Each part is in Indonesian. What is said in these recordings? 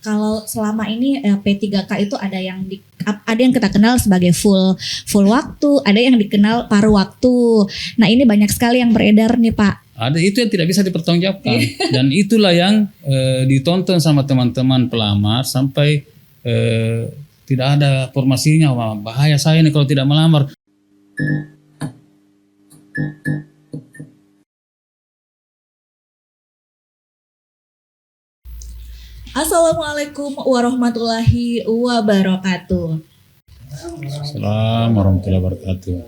Kalau selama ini P3K itu ada yang kita kenal sebagai full waktu, ada yang dikenal paruh waktu. Nah, ini banyak sekali yang beredar nih, Pak. Ada itu yang tidak bisa dipertanggungjawabkan dan itulah yang ditonton sama teman-teman pelamar sampai tidak ada formasinya. Wah, bahaya saya nih kalau tidak melamar. Assalamualaikum warahmatullahi wabarakatuh. Assalamualaikum warahmatullahi wabarakatuh.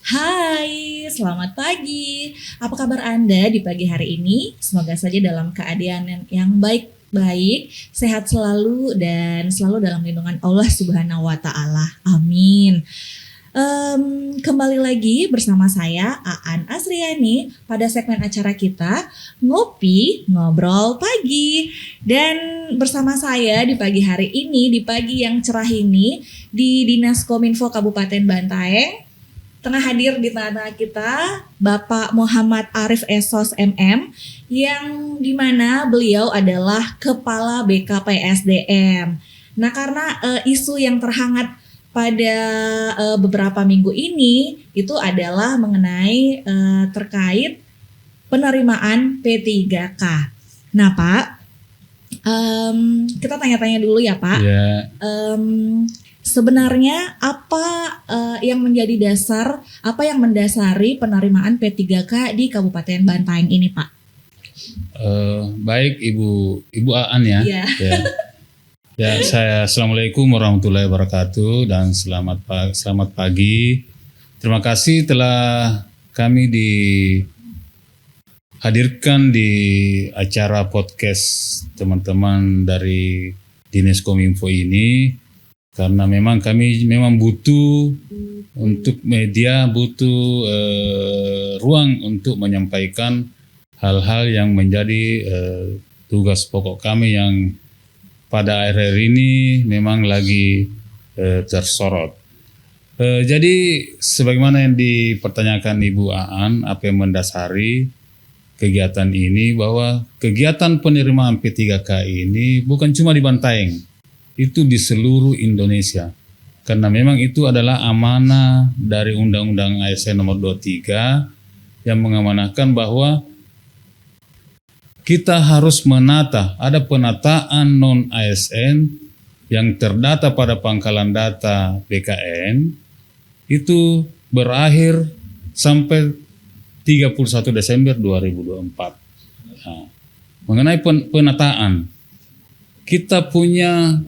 Hai, selamat pagi. Apa kabar Anda di pagi hari ini? Semoga saja dalam keadaan yang baik-baik, sehat selalu dan selalu dalam lindungan Allah Subhanahu wa taala. Amin. Kembali lagi bersama saya Aan Asriani pada segmen acara kita Ngopi Ngobrol Pagi. Dan bersama saya di pagi hari ini, di pagi yang cerah ini, di Dinas Kominfo Kabupaten Bantaeng, tengah hadir di tengah-tengah kita Bapak Muhammad Arif Esos MM, yang dimana beliau adalah Kepala BKPSDM. Nah, karena isu yang terhangat pada beberapa minggu ini itu adalah mengenai terkait penerimaan P3K. Nah, Pak, kita tanya-tanya dulu ya, Pak. Ya. Sebenarnya apa yang menjadi dasar, apa yang mendasari penerimaan P3K di Kabupaten Bantaeng ini, Pak? Baik, Ibu Aan ya. Iya. Ya, saya Assalamualaikum warahmatullahi wabarakatuh dan selamat pagi. Terima kasih telah kami dihadirkan di acara podcast teman-teman dari Dinas Kominfo ini, karena memang kami butuh untuk media, butuh ruang untuk menyampaikan hal-hal yang menjadi tugas pokok kami yang pada akhir-akhir ini memang lagi tersorot. Jadi sebagaimana yang dipertanyakan Ibu Aan, apa yang mendasari kegiatan ini, bahwa kegiatan penerimaan P3K ini bukan cuma di Bantaeng, itu di seluruh Indonesia. Karena memang itu adalah amanah dari Undang-Undang ASN nomor 23 yang mengamanahkan bahwa kita harus menata, ada penataan non-ASN yang terdata pada pangkalan data BKN, itu berakhir sampai 31 Desember 2024. Nah, mengenai penataan, kita punya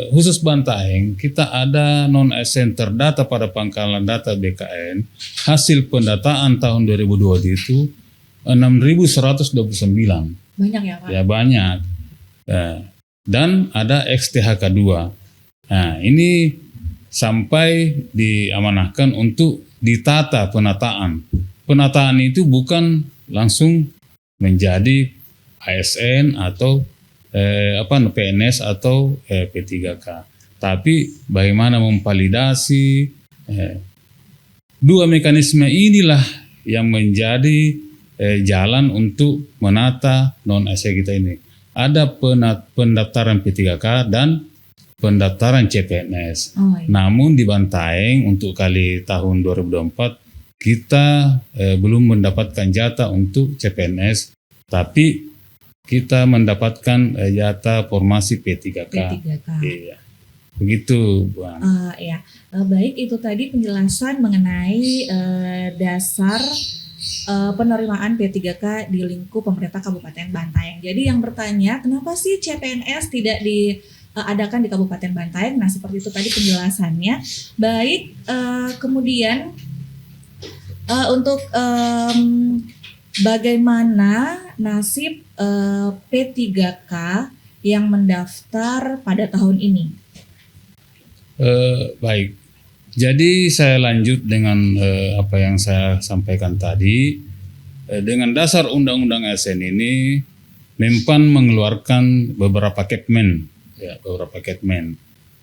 khusus Bantaeng, kita ada non-ASN terdata pada pangkalan data BKN, hasil pendataan tahun 2020 itu 6.129. Banyak ya, Pak? Ya, banyak. Dan ada XTHK 2. Nah, ini sampai diamanahkan untuk ditata penataan. Penataan itu bukan langsung menjadi ASN atau PNS atau P3K. Tapi bagaimana memvalidasi dua mekanisme inilah yang menjadi jalan untuk menata non-ASN kita ini. Ada pendaftaran P3K dan pendaftaran CPNS. Iya. Namun di Bantaeng untuk kali tahun 2024 kita belum mendapatkan jatah untuk CPNS, tapi kita mendapatkan jatah formasi P3K. Iya. Begitu, Bu. Ya. Baik, itu tadi penjelasan mengenai dasar penerimaan P3K di lingkup pemerintah Kabupaten Bantaeng. Jadi yang bertanya, kenapa sih CPNS tidak diadakan di Kabupaten Bantaeng? Nah, seperti itu tadi penjelasannya. Baik, kemudian untuk bagaimana nasib P3K yang mendaftar pada tahun ini? Baik. Jadi saya lanjut dengan apa yang saya sampaikan tadi. Dengan dasar Undang-Undang ASN ini, Menpan mengeluarkan beberapa Kepmen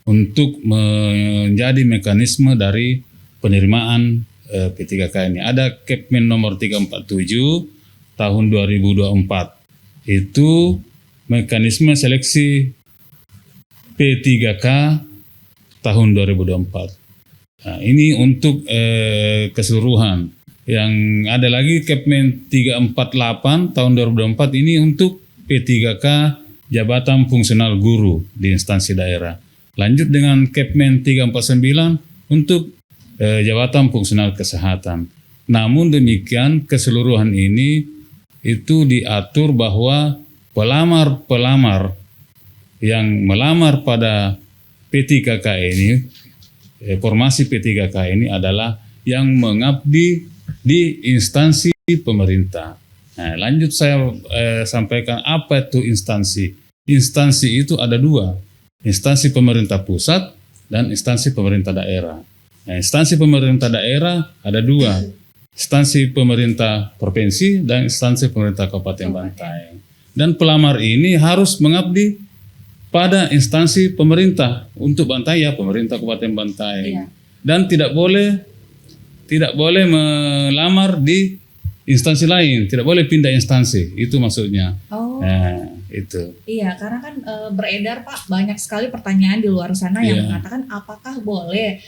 untuk menjadi mekanisme dari penerimaan P3K ini. Ada Kepmen nomor 347 tahun 2024. Itu mekanisme seleksi P3K tahun 2024. Nah, ini untuk keseluruhan. Yang ada lagi Kepmen 348 tahun 2024 ini untuk P3K Jabatan Fungsional Guru di instansi daerah. Lanjut dengan Kepmen 349 untuk Jabatan Fungsional Kesehatan. Namun demikian keseluruhan ini itu diatur bahwa pelamar-pelamar yang melamar pada P3K ini, formasi P3K ini adalah yang mengabdi di instansi pemerintah. Nah, lanjut saya sampaikan apa itu instansi. Instansi itu ada dua, instansi pemerintah pusat dan instansi pemerintah daerah. Nah, instansi pemerintah daerah ada dua, instansi pemerintah provinsi dan instansi pemerintah Kabupaten Bantaeng. Dan pelamar ini harus mengabdi pada instansi pemerintah untuk Bantaeng, ya pemerintah Kabupaten Bantaeng. Dan tidak boleh melamar di instansi lain, tidak boleh pindah instansi, itu maksudnya. Nah, itu. Iya, karena kan beredar Pak banyak sekali pertanyaan di luar sana yang mengatakan apakah boleh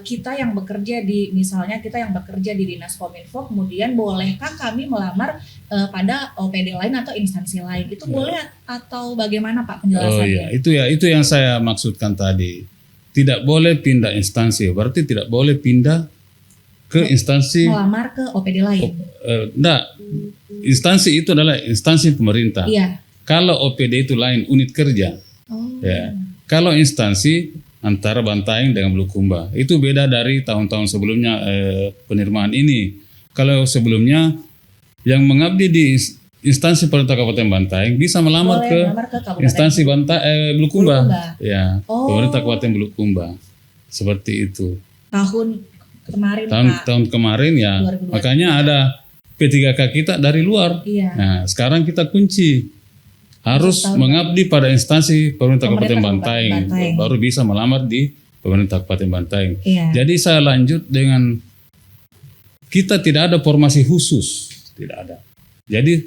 kita yang bekerja di, misalnya kita yang bekerja di Dinas Kominfo, kemudian bolehkah kami melamar pada OPD lain atau instansi lain? Itu boleh atau bagaimana Pak penjelasannya? Oh iya, itu yang saya maksudkan tadi. Tidak boleh pindah instansi, berarti tidak boleh pindah ke instansi melamar ke OPD lain. Enggak. Instansi itu adalah instansi pemerintah. Iya. Kalau OPD itu lain, unit kerja. Ya. Kalau instansi antara Bantaeng dengan Bulukumba, itu beda dari tahun-tahun sebelumnya penerimaan ini. Kalau sebelumnya yang mengabdi di instansi pemerintah Kabupaten Bantaeng bisa melamar ke instansi Bulukumba. Ya, pemerintah Kabupaten Bulukumba. Seperti itu. Tahun kemarin ya, 2020. Makanya ada P3K kita dari luar. Nah, sekarang kita kunci harus mengabdi pada instansi pemerintah Kabupaten Bantaeng, baru bisa melamar di pemerintah Kabupaten Bantaeng. Jadi saya lanjut dengan kita tidak ada formasi khusus, tidak ada. Jadi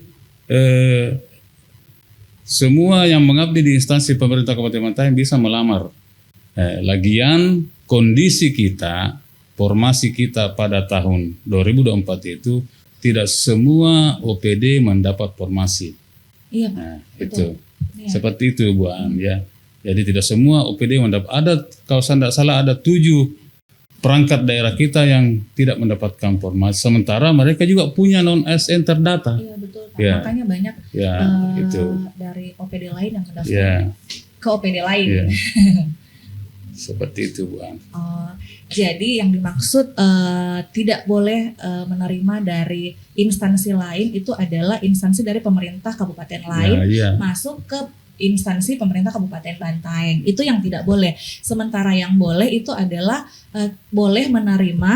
semua yang mengabdi di instansi pemerintah Kabupaten Bantaeng bisa melamar. Lagian kondisi kita, formasi kita pada tahun 2024 itu tidak semua OPD mendapat formasi. Iya, nah, itu. Iya. Seperti itu Bu An ya. Jadi tidak semua OPD mendapat. Ada, kalau saya tidak salah ada 7 perangkat daerah kita yang tidak mendapatkan formasi. Sementara mereka juga punya non-ASN terdata. Iya betul Pak. Ya. Makanya banyak itu. Dari OPD lain yang mendaftar ke OPD lain. Ya. Seperti itu Bu An. Jadi yang dimaksud tidak boleh menerima dari instansi lain itu adalah instansi dari pemerintah kabupaten lain masuk ke instansi pemerintah Kabupaten Bantaeng. Itu yang tidak boleh. Sementara yang boleh itu adalah boleh menerima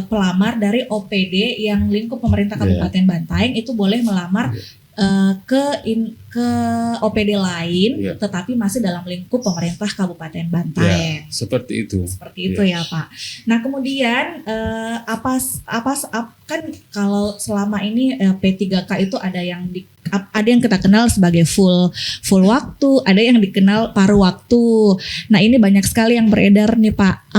pelamar dari OPD yang lingkup pemerintah Kabupaten Bantaeng, itu boleh melamar ke OPD lain, tetapi masih dalam lingkup pemerintah Kabupaten Bantaeng. Seperti itu. Seperti itu ya Pak. Nah kemudian kan kalau selama ini P3K itu ada yang kita kenal sebagai full waktu, ada yang dikenal paruh waktu. Nah ini banyak sekali yang beredar nih Pak.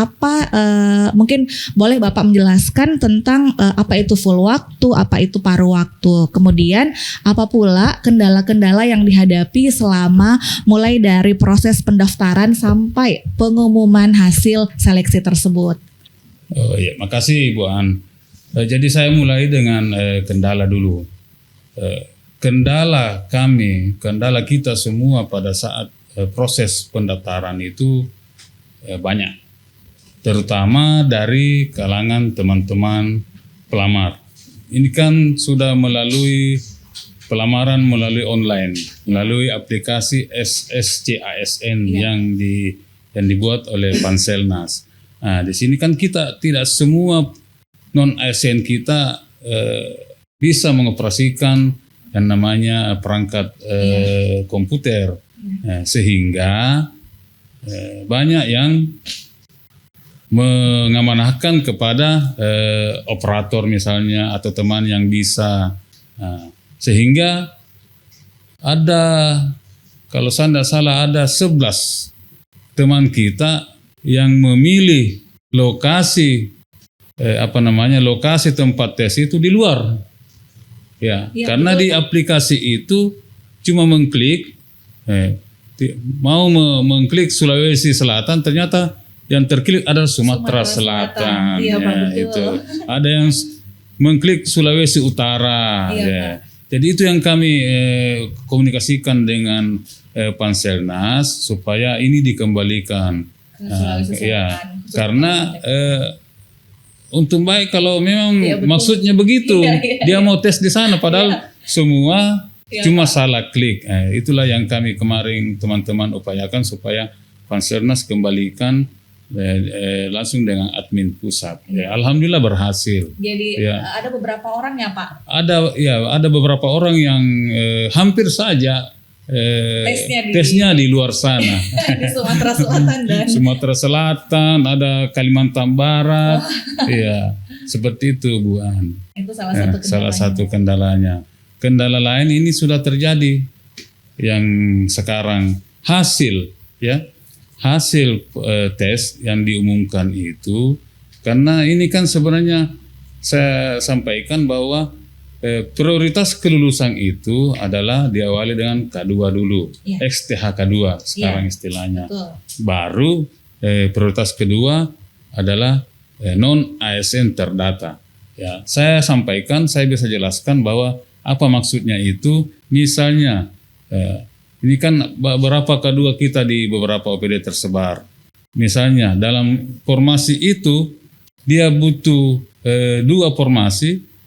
Mungkin boleh Bapak menjelaskan tentang apa itu full waktu, apa itu paruh waktu. Kemudian apa pula kendala-kendala yang dihadapi selama mulai dari proses pendaftaran sampai pengumuman hasil seleksi tersebut. Oh iya, makasih Bu An. Jadi saya mulai dengan kendala dulu. Kendala kita semua pada saat proses pendaftaran itu banyak. Terutama dari kalangan teman-teman pelamar. Ini kan sudah melalui pelamaran melalui online, melalui aplikasi SSCASN yang dibuat oleh Panselnas. Nah, di sini kan kita tidak semua non-ASN kita bisa mengoperasikan yang namanya perangkat komputer, sehingga banyak yang mengamanahkan kepada operator misalnya atau teman yang bisa, sehingga ada kalau saya tidak salah ada 11 teman kita yang memilih lokasi lokasi tempat tes itu di luar. Ya, karena betul. di aplikasi itu cuma mengklik mengklik Sulawesi Selatan, ternyata yang terklik adalah Sumatera Selatan. Iya, Pak, betul. Itu. Ada yang mengklik Sulawesi Utara. Iya, Ya. Jadi itu yang kami komunikasikan dengan Panselnas supaya ini dikembalikan. Ya, karena untung baik kalau memang maksudnya begitu. Dia mau tes di sana padahal semua cuma salah klik. Itulah yang kami kemarin teman-teman upayakan supaya Panselnas kembalikan langsung dengan admin pusat. Alhamdulillah berhasil. Jadi ada beberapa orang ya Pak? Ada beberapa orang yang hampir saja tesnya di luar sana. Di Sumatera Selatan dan Sumatera Selatan, ada Kalimantan Barat. Iya, seperti itu Bu An. Itu salah satu kendalanya. Kendala lain ini sudah terjadi yang sekarang hasil tes yang diumumkan itu, karena ini kan sebenarnya saya sampaikan bahwa prioritas kelulusan itu adalah diawali dengan K2 dulu, XTH K2 sekarang istilahnya. Betul. Baru prioritas kedua adalah non ASN terdata. Ya, saya sampaikan, saya bisa jelaskan bahwa apa maksudnya itu. Misalnya ini kan beberapa K2 kita di beberapa OPD tersebar. Misalnya dalam formasi itu dia butuh 2 formasi.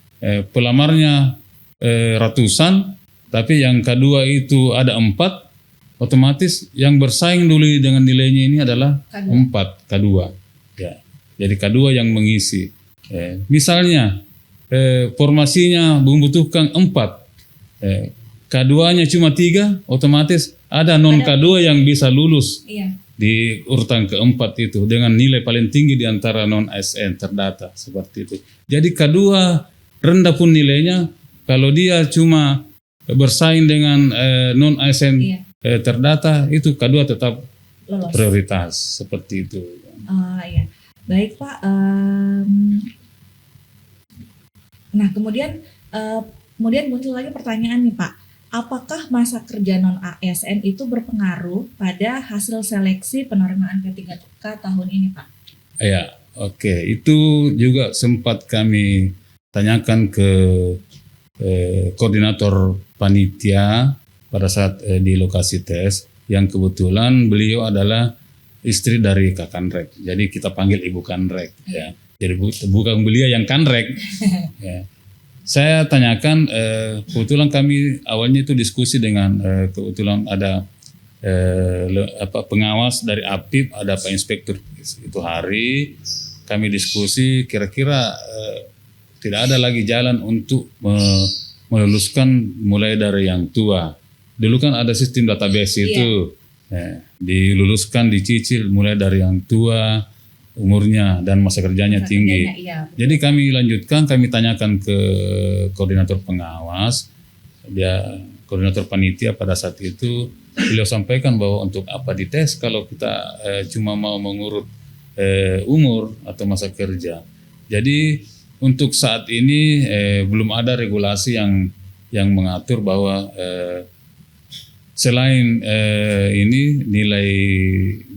Pelamarnya ratusan, tapi yang K2 itu ada 4, otomatis yang bersaing dulu dengan nilainya ini adalah K2. 4 K2. Ya. Jadi K2 yang mengisi. Misalnya formasinya membutuhkan 4, K2-nya cuma 3, otomatis ada non K2 yang bisa lulus. Di urutan keempat itu dengan nilai paling tinggi di antara non ASN terdata seperti itu. Jadi K2 rendah pun nilainya, kalau dia cuma bersaing dengan non ASN terdata, itu K2 tetap lolos. Prioritas seperti itu. Iya. Baik Pak. Nah kemudian muncul lagi pertanyaan nih Pak, apakah masa kerja non ASN itu berpengaruh pada hasil seleksi penerimaan P3K tahun ini Pak? Ya, oke. Itu juga sempat kami tanyakan ke koordinator panitia pada saat di lokasi tes, yang kebetulan beliau adalah istri dari Kak Kanrek. Jadi kita panggil Ibu Kanrek. Ya. Jadi bukan beliau yang Kanrek. Ya. Saya tanyakan, kebetulan kami awalnya itu diskusi dengan kebetulan ada pengawas dari APIP, ada Pak Inspektur itu hari. Kami diskusi kira-kira tidak ada lagi jalan untuk meluluskan mulai dari yang tua. Dulu kan ada sistem database itu, diluluskan, dicicil mulai dari yang tua, umurnya dan masa kerjanya tinggi. Jadi kami lanjutkan, kami tanyakan ke koordinator pengawas, dia koordinator panitia pada saat itu, beliau sampaikan bahwa untuk apa dites kalau kita cuma mau mengurut umur atau masa kerja. Jadi untuk saat ini belum ada regulasi yang mengatur bahwa selain ini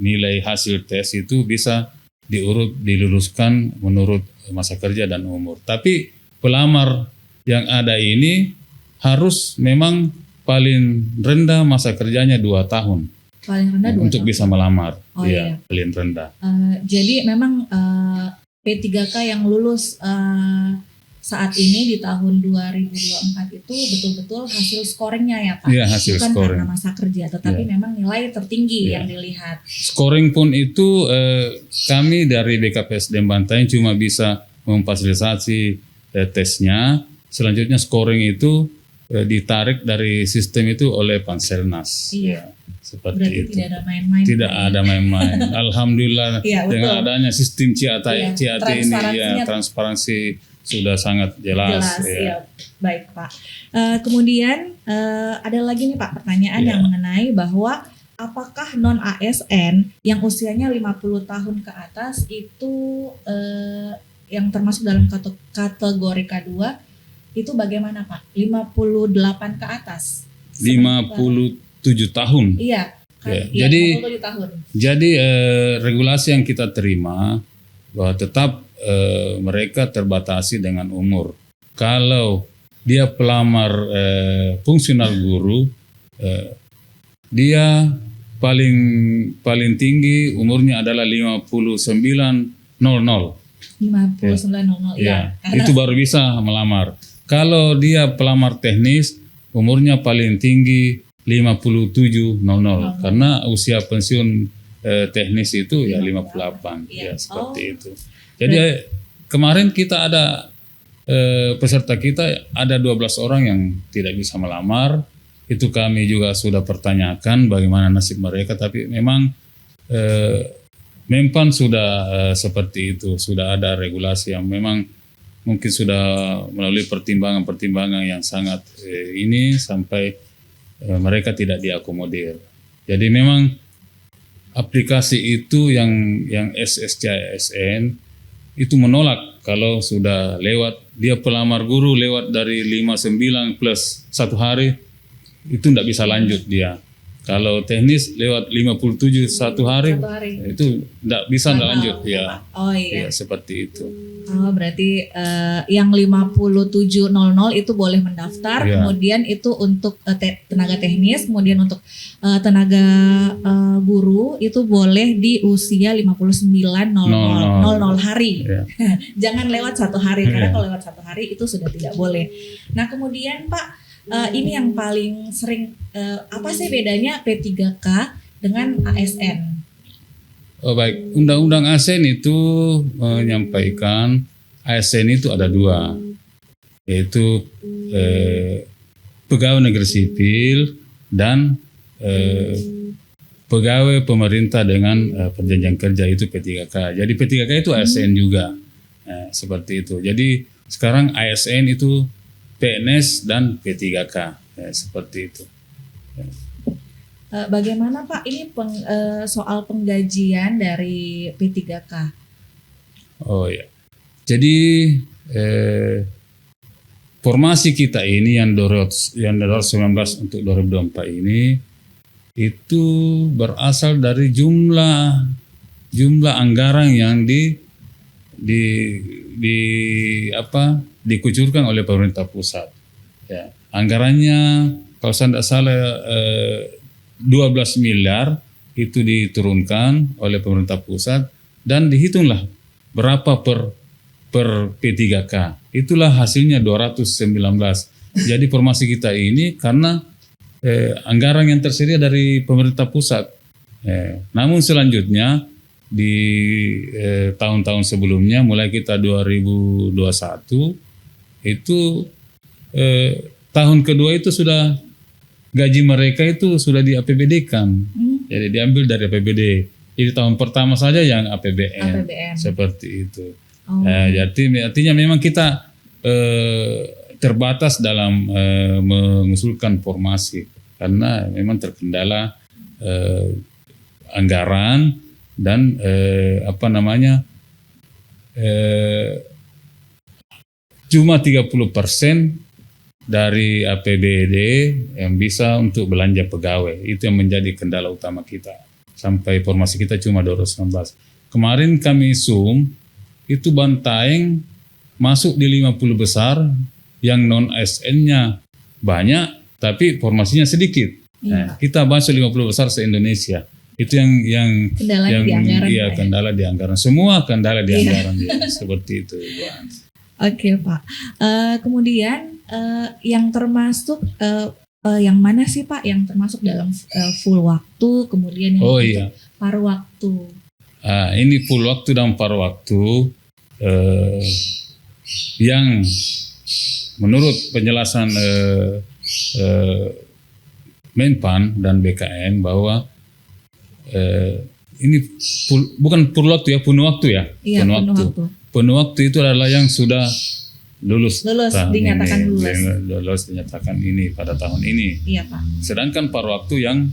nilai hasil tes itu bisa diluluskan menurut masa kerja dan umur. Tapi pelamar yang ada ini harus memang paling rendah masa kerjanya 2 tahun. Paling rendah 2 untuk tahun. Bisa melamar. Iya. Paling rendah. Jadi memang P3K yang lulus saat ini di tahun 2024 itu betul-betul hasil scoringnya ya Pak? Iya, hasil bukan scoring. Karena masa kerja, tetapi memang nilai tertinggi yang dilihat. Scoring pun itu kami dari BKPSDM Bantaeng cuma bisa memfasilitasi tesnya. Selanjutnya scoring itu ditarik dari sistem itu oleh Panselnas. Iya. Seperti berarti itu. Tidak ada main-main. Tidak ada main-main. Alhamdulillah ya, dengan adanya sistem CAT ini transparansinya transparansi sudah sangat jelas. Jelas, ya. Baik Pak. Kemudian ada lagi nih Pak pertanyaan yang mengenai bahwa apakah non ASN yang usianya 50 tahun ke atas itu yang termasuk dalam kategori K2 itu bagaimana Pak? 58 ke atas. 57 tahun. Iya. Ya. Iya, 57 tahun. Jadi regulasi yang kita terima bahwa tetap mereka terbatasi dengan umur. Kalau dia pelamar fungsional guru, dia paling tinggi umurnya adalah 5900. 5900 ya. Itu baru bisa melamar. Kalau dia pelamar teknis, umurnya paling tinggi 5700 karena usia pensiun teknis itu ya 58 ya seperti itu. Jadi kemarin kita ada peserta kita ada 12 orang yang tidak bisa melamar. Itu kami juga sudah pertanyakan bagaimana nasib mereka, tapi memang Menpan sudah seperti itu, sudah ada regulasi yang memang mungkin sudah melalui pertimbangan-pertimbangan yang sangat ini sampai mereka tidak diakomodir. Jadi memang aplikasi itu yang SSCISN itu menolak kalau sudah lewat, dia pelamar guru lewat dari 59 plus 1 hari, itu tidak bisa lanjut dia. Kalau teknis lewat 57 1 hari, itu tidak bisa lanjut ya. Oh iya. Ya, seperti itu. Oh berarti yang 5700 itu boleh mendaftar, kemudian itu untuk tenaga teknis, kemudian untuk tenaga guru itu boleh di usia 5900 hari. Yeah. Jangan lewat 1 hari karena kalau lewat 1 hari itu sudah tidak boleh. Nah kemudian Pak, ini yang paling sering apa sih bedanya P3K dengan ASN? Oh baik, Undang-Undang ASN itu menyampaikan ASN itu ada 2, yaitu pegawai negeri sipil dan pegawai pemerintah dengan perjanjian kerja itu P3K. Jadi P3K itu ASN juga, seperti itu. Jadi sekarang ASN itu PNS dan P3K, seperti itu. Bagaimana Pak ini soal penggajian dari P3K? Oh ya, jadi formasi kita ini yang 2019 untuk 2024 ini itu berasal dari jumlah anggaran yang dikucurkan oleh pemerintah pusat. Ya, anggarannya kalau saya tidak salah 12 miliar itu diturunkan oleh pemerintah pusat dan dihitunglah berapa per P3K. Itulah hasilnya 219. Jadi formasi kita ini karena anggaran yang tersedia dari pemerintah pusat. Namun selanjutnya di tahun-tahun sebelumnya mulai kita 2021 itu tahun kedua itu sudah gaji mereka itu sudah di APBD-kan. Jadi diambil dari APBD. Jadi tahun pertama saja yang APBN. Seperti itu. Jadi artinya memang kita terbatas dalam mengusulkan formasi karena memang terkendala anggaran dan cuma 30% dari APBD yang bisa untuk belanja pegawai. Itu yang menjadi kendala utama kita. Sampai formasi kita cuma 219. Kemarin kami Zoom, itu Bantaeng masuk di 50 besar, yang non-ASN-nya banyak, tapi formasinya sedikit. Nah, kita masuk 50 besar se-Indonesia. Itu yang kendala di anggaran. Iya, kendala di anggaran. Semua kendala di anggaran. Seperti itu, Bu. Oke Pak, kemudian yang termasuk yang mana sih Pak yang termasuk dalam full waktu, kemudian yang paruh waktu? Ini full waktu dan paruh waktu yang menurut penjelasan Menpan dan BKN bahwa ini bukan full waktu ya, penuh waktu ya. Iya, penuh waktu. Penuh waktu itu adalah yang sudah lulus tahun dinyatakan ini, lulus dinyatakan ini pada tahun ini. Iya Pak. Sedangkan paruh waktu yang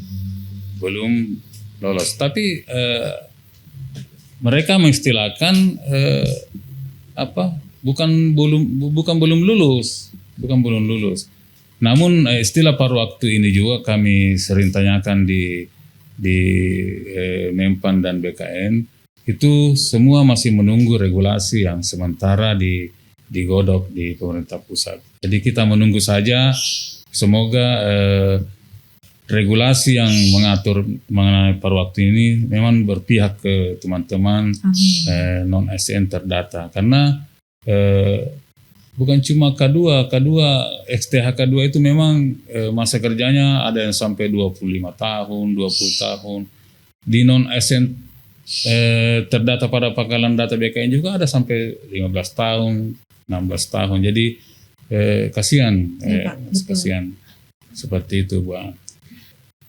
belum lolos. Tapi mereka mengistilahkan bukan belum lulus. Namun istilah paruh waktu ini juga kami sering tanyakan di Menpan dan BKN, itu semua masih menunggu regulasi yang sementara digodok di pemerintah pusat. Jadi kita menunggu saja, semoga regulasi yang mengatur mengenai paruh waktu ini memang berpihak ke teman-teman non ASN terdata, karena bukan cuma K2 XTH K2 itu memang masa kerjanya ada yang sampai 25 tahun, 20 tahun. Di non ASN terdata pada pangkalan data BKN juga ada sampai 15 tahun, 16 tahun. Jadi kasihan, kasihan seperti itu, Bu.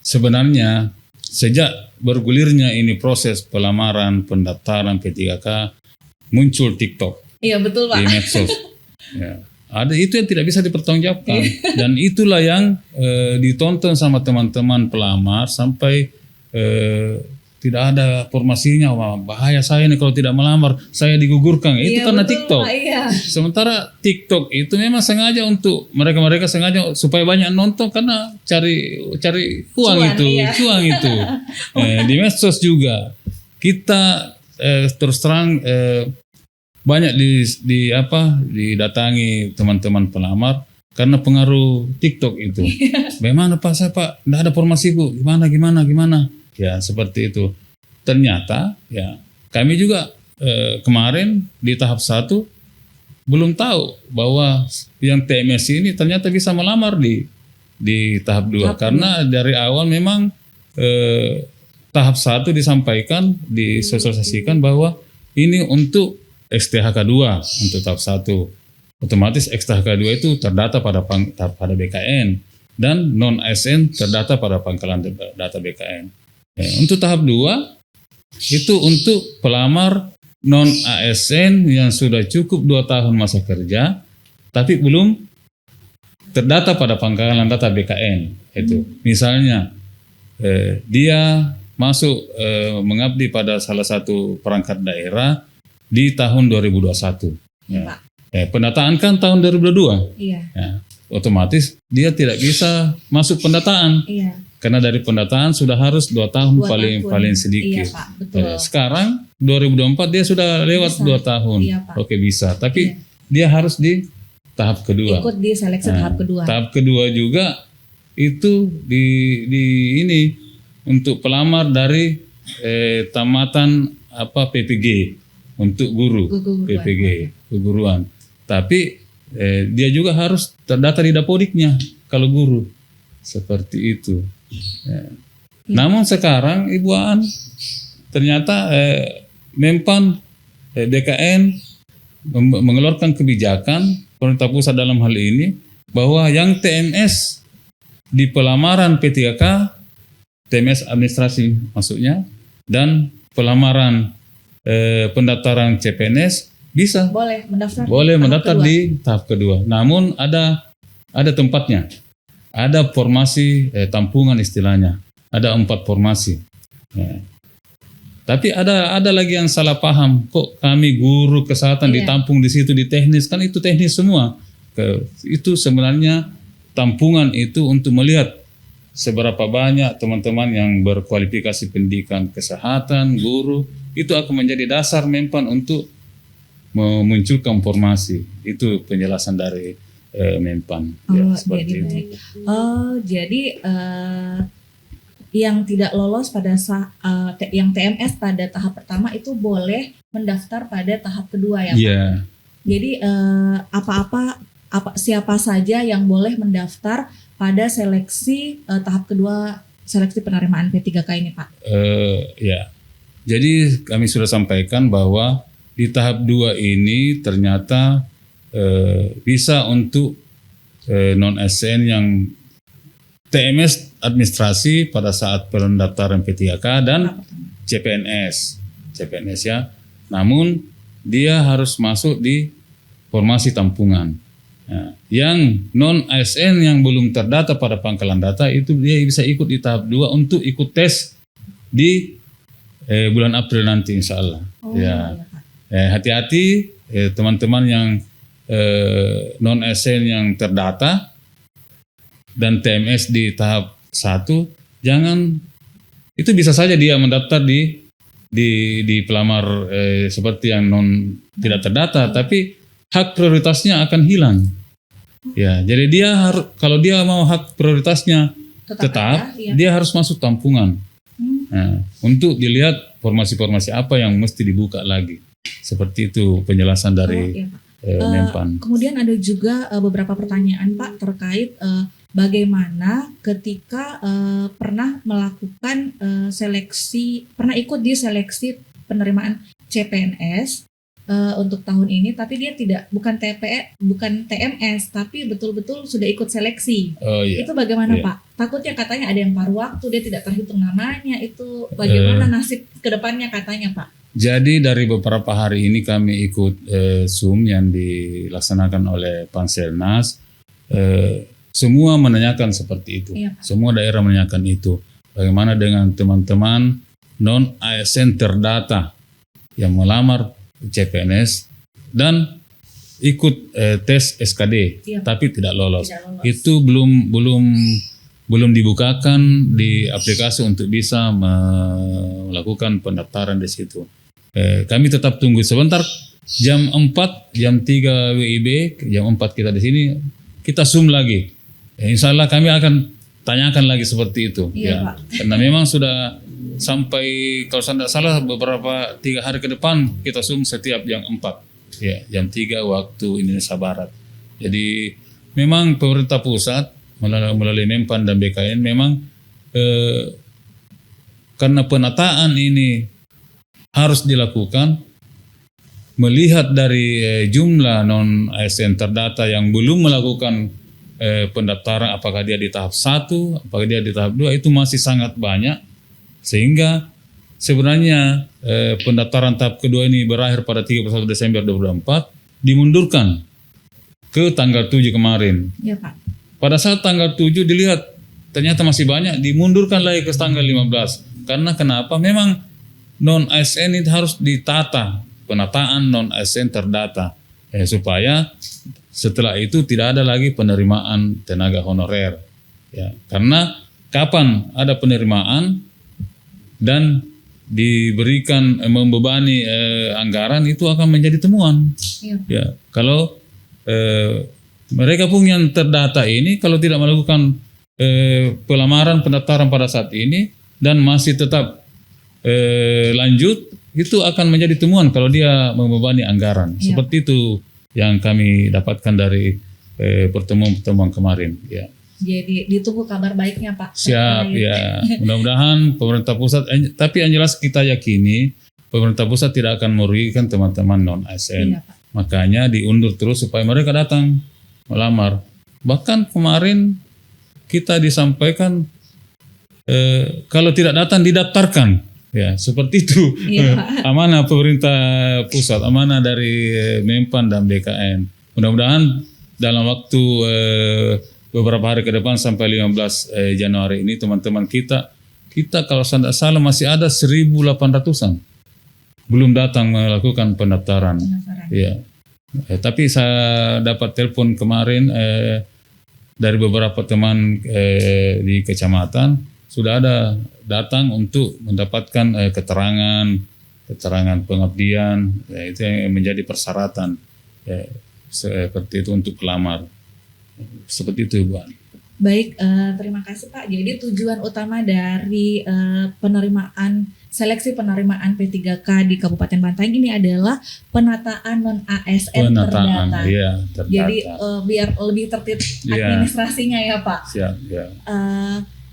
Sebenarnya sejak bergulirnya ini proses pelamaran pendaftaran P3K, muncul TikTok. Iya betul Pak. Di medsos. Ya. Ada itu yang tidak bisa dipertanggungjawabkan, dan itulah yang ditonton sama teman-teman pelamar sampai tidak ada formasinya. Wah, bahaya saya nih kalau tidak melamar, saya digugurkan. Itu karena betul, TikTok. Pak, iya. Sementara TikTok itu memang sengaja untuk mereka sengaja supaya banyak nonton, karena cari uang itu, cuan itu. Di medsos juga kita terus terang banyak didatangi teman-teman pelamar karena pengaruh TikTok itu. Bagaimana Pak, saya Pak, tidak ada formasiku, gimana? Ya seperti itu. Ternyata ya kami juga kemarin di tahap 1 belum tahu bahwa yang TMS ini ternyata bisa melamar di tahap 2. Karena dari awal memang tahap 1 disampaikan, disosialisasikan bahwa ini untuk XTHK 2 untuk tahap 1. Otomatis XTHK 2 itu terdata pada BKN, dan non ASN terdata pada pangkalan data BKN. Untuk tahap 2 itu untuk pelamar non ASN yang sudah cukup 2 tahun masa kerja tapi belum terdata pada pangkalan data BKN. Itu misalnya dia masuk mengabdi pada salah satu perangkat daerah di tahun 2021. Ya. Pendataan kan tahun 2022. Iya. Ya, otomatis dia tidak bisa masuk pendataan. Iya. Karena dari pendataan sudah harus 2 tahun paling sedikit. Iya, Pak, betul. Sekarang 2024 dia sudah lewat 2 tahun. Iya, Pak. Oke, bisa. Tapi dia harus di tahap kedua. Ikut di seleksi tahap kedua. Tahap kedua juga itu di ini untuk pelamar dari tamatan PPG. Untuk PPG, keguruan. Tapi dia juga harus terdata di Dapodiknya kalau guru. Seperti itu. Ya. Namun sekarang Ibu Aan, ternyata Menpan BKN mengeluarkan kebijakan pemerintah pusat dalam hal ini, bahwa yang TMS di pelamaran P3K, TMS administrasi maksudnya, dan pelamaran pendaftaran CPNS bisa boleh mendaftar di tahap kedua. Namun ada tempatnya, ada formasi tampungan istilahnya, ada 4 formasi. Ya. Tapi ada lagi yang salah paham, kok kami guru kesehatan ditampung di situ di teknis, kan itu teknis semua. Itu sebenarnya tampungan itu untuk melihat seberapa banyak teman-teman yang berkualifikasi pendidikan kesehatan, guru, itu akan menjadi dasar Menpan untuk memunculkan formasi. Itu penjelasan dari Menpan. Seperti itu. Jadi yang tidak lolos pada yang TMS pada tahap pertama itu boleh mendaftar pada tahap kedua ya Pak? Iya. Jadi siapa saja yang boleh mendaftar pada seleksi tahap kedua, seleksi penerimaan P3K ini Pak? Ya, jadi kami sudah sampaikan bahwa di tahap 2 ini ternyata bisa untuk non-ASN yang TMS administrasi pada saat pendaftaran P3K dan CPNS ya. Namun dia harus masuk di formasi tampungan. Nah, yang non ASN yang belum terdata pada pangkalan data itu dia bisa ikut di tahap 2 untuk ikut tes di bulan April nanti insya Allah. Ya, hati-hati teman-teman yang non ASN yang terdata dan TMS di tahap 1, jangan, itu bisa saja dia mendaftar di pelamar seperti yang non tidak terdata, tapi hak prioritasnya akan hilang. Ya, jadi dia harus, kalau dia mau hak prioritasnya tetap dia harus masuk tampungan. Nah, untuk dilihat formasi-formasi apa yang mesti dibuka lagi. Seperti itu penjelasan dari Menpan. Kemudian ada juga beberapa pertanyaan Pak terkait bagaimana ketika pernah melakukan seleksi, pernah ikut di seleksi penerimaan CPNS untuk tahun ini, tapi dia bukan TMS, tapi betul-betul sudah ikut seleksi. Itu bagaimana Pak? Takutnya katanya ada yang paruh waktu, dia tidak terhitung namanya, itu bagaimana nasib kedepannya katanya Pak? Jadi dari beberapa hari ini kami ikut Zoom yang dilaksanakan oleh Panselnas. Semua menanyakan seperti itu. Semua daerah menanyakan itu. Bagaimana dengan teman-teman non ASN terdata yang melamar CPNS dan ikut tes SKD tapi tidak lolos. Itu belum dibukakan di aplikasi untuk bisa melakukan pendaftaran di situ. Kami tetap tunggu sebentar, jam 4, jam 3 WIB, jam 4 kita di sini, kita Zoom lagi. Insya Allah kami akan tanyakan lagi seperti itu. Karena memang sudah sampai, kalau saya tidak salah, beberapa 3 hari ke depan kita Zoom setiap jam 4, jam 3 waktu Indonesia Barat. Jadi memang pemerintah pusat melalui Menpan dan BKN memang karena penataan ini harus dilakukan, melihat dari jumlah non ASN terdata yang belum melakukan pendaftaran, apakah dia di tahap 1, apakah dia di tahap 2, itu masih sangat banyak, sehingga sebenarnya pendaftaran tahap kedua ini berakhir pada 31 Desember 2024, dimundurkan ke tanggal 7 kemarin. Ya Pak. Pada saat tanggal 7 dilihat ternyata masih banyak, dimundurkan lagi ke tanggal 15. Karena kenapa? Memang non ASN itu harus ditata, penataan non ASN terdata, supaya setelah itu tidak ada lagi penerimaan tenaga honorer. Ya, karena kapan ada penerimaan dan diberikan membebani anggaran, itu akan menjadi temuan. Ya, kalau mereka pun yang terdata ini kalau tidak melakukan pelamaran pendaftaran pada saat ini dan masih tetap lanjut, itu akan menjadi temuan kalau dia membebani anggaran. Seperti itu yang kami dapatkan dari pertemuan-pertemuan kemarin. Ya. Jadi ditunggu kabar baiknya Pak. Siap ya. Mudah-mudahan pemerintah pusat, tapi yang jelas kita yakini pemerintah pusat tidak akan merugikan teman-teman non ASN. Makanya diundur terus supaya mereka datang melamar. Bahkan kemarin kita disampaikan kalau tidak datang didaftarkan. Ya, seperti itu. Amanah pemerintah pusat, amanah dari Menpan dan BKN. Mudah-mudahan dalam waktu beberapa hari ke depan sampai 15 Januari ini teman-teman kita kalau saya tidak salah masih ada 1.800-an belum datang melakukan pendaftaran. Ya. Tapi saya dapat telepon kemarin dari beberapa teman di kecamatan sudah ada datang untuk mendapatkan keterangan pengabdian, itu yang menjadi persyaratan seperti itu untuk kelamar. Seperti itu, Bu. Baik, terima kasih Pak. Jadi tujuan utama dari seleksi penerimaan P3K di Kabupaten Bantaeng ini adalah penataan non ASN terdata. Iya, terdata. Jadi biar lebih tertib administrasinya ya Pak. Siap, ya.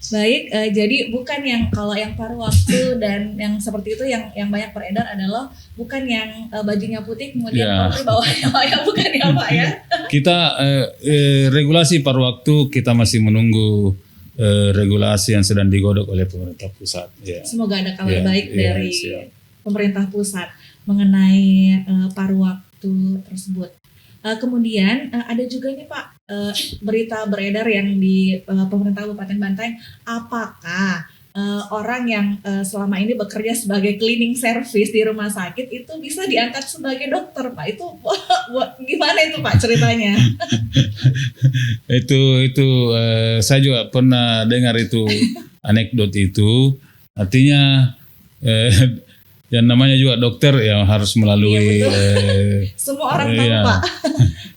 Baik, jadi bukan yang kalau yang paruh waktu dan yang seperti itu yang banyak beredar adalah bukan yang bajunya putih kemudian polri bawahnya Pak ya, bukan ya Pak ya. Kita regulasi paruh waktu kita masih menunggu regulasi yang sedang digodok oleh pemerintah pusat. Ya. Semoga ada kabar baik dari pemerintah pusat mengenai paruh waktu tersebut. Kemudian ada juga nih Pak berita beredar yang di pemerintah Kabupaten Bantaeng, apakah orang yang selama ini bekerja sebagai cleaning service di rumah sakit itu bisa diangkat sebagai dokter Pak? Itu gimana itu Pak ceritanya? Itu saya juga pernah dengar itu anekdot itu. Artinya yang namanya juga dokter ya harus melalui Semua orang tahu ya, Pak.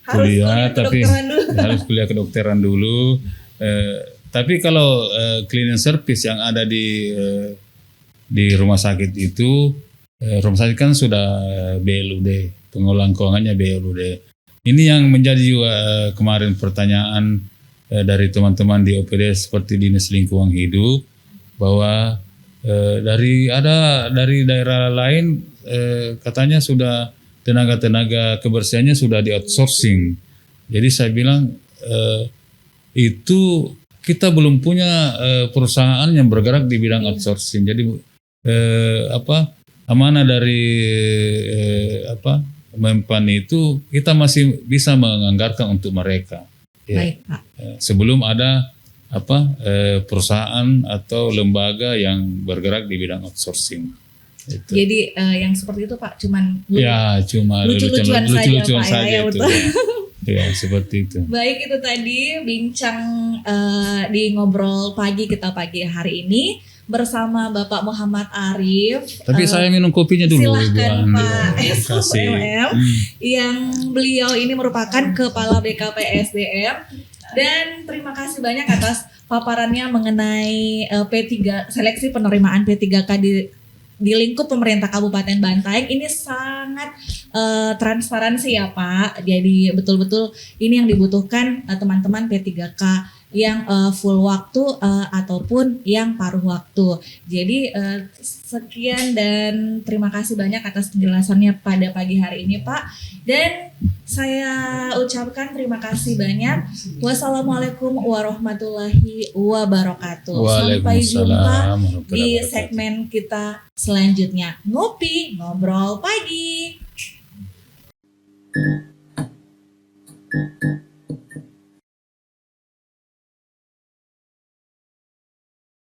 Harus kuliah, tapi kedokteran dulu. harus kuliah kedokteran dulu. Tapi kalau cleaning service yang ada di rumah sakit itu, rumah sakit kan sudah BLUD, pengelolaan keuangannya BLUD. Ini yang menjadi juga kemarin pertanyaan dari teman-teman di OPD seperti Dinas Lingkungan Hidup, bahwa dari daerah lain katanya sudah tenaga kebersihannya sudah di outsourcing. Jadi saya bilang itu kita belum punya perusahaan yang bergerak di bidang outsourcing. Jadi amanah dari Menpan itu kita masih bisa menganggarkan untuk mereka. Ya. Baik Pak. Sebelum ada perusahaan atau lembaga yang bergerak di bidang outsourcing. Itu. Jadi yang seperti itu Pak, cuman cuma lucu-lucuan saja Pak, ya, itu. betul. Ya, seperti itu. Baik, itu tadi bincang di ngobrol pagi kita pagi hari ini bersama Bapak Muhammad Arif. Tapi saya minum kopinya dulu. Silahkan Ibu Pak kasih. SOMM yang beliau ini merupakan Kepala BKPSDM. Dan terima kasih banyak atas paparannya mengenai P3 seleksi penerimaan P3K di lingkup pemerintah Kabupaten Bantaeng. Ini sangat transparansi ya Pak. Jadi betul-betul ini yang dibutuhkan teman-teman P3K yang full waktu ataupun yang paruh waktu. Jadi sekian dan terima kasih banyak atas penjelasannya pada pagi hari ini Pak. Dan saya ucapkan terima kasih banyak. Wassalamualaikum warahmatullahi wabarakatuh. Sampai jumpa di segmen kita selanjutnya. Ngopi, ngobrol pagi.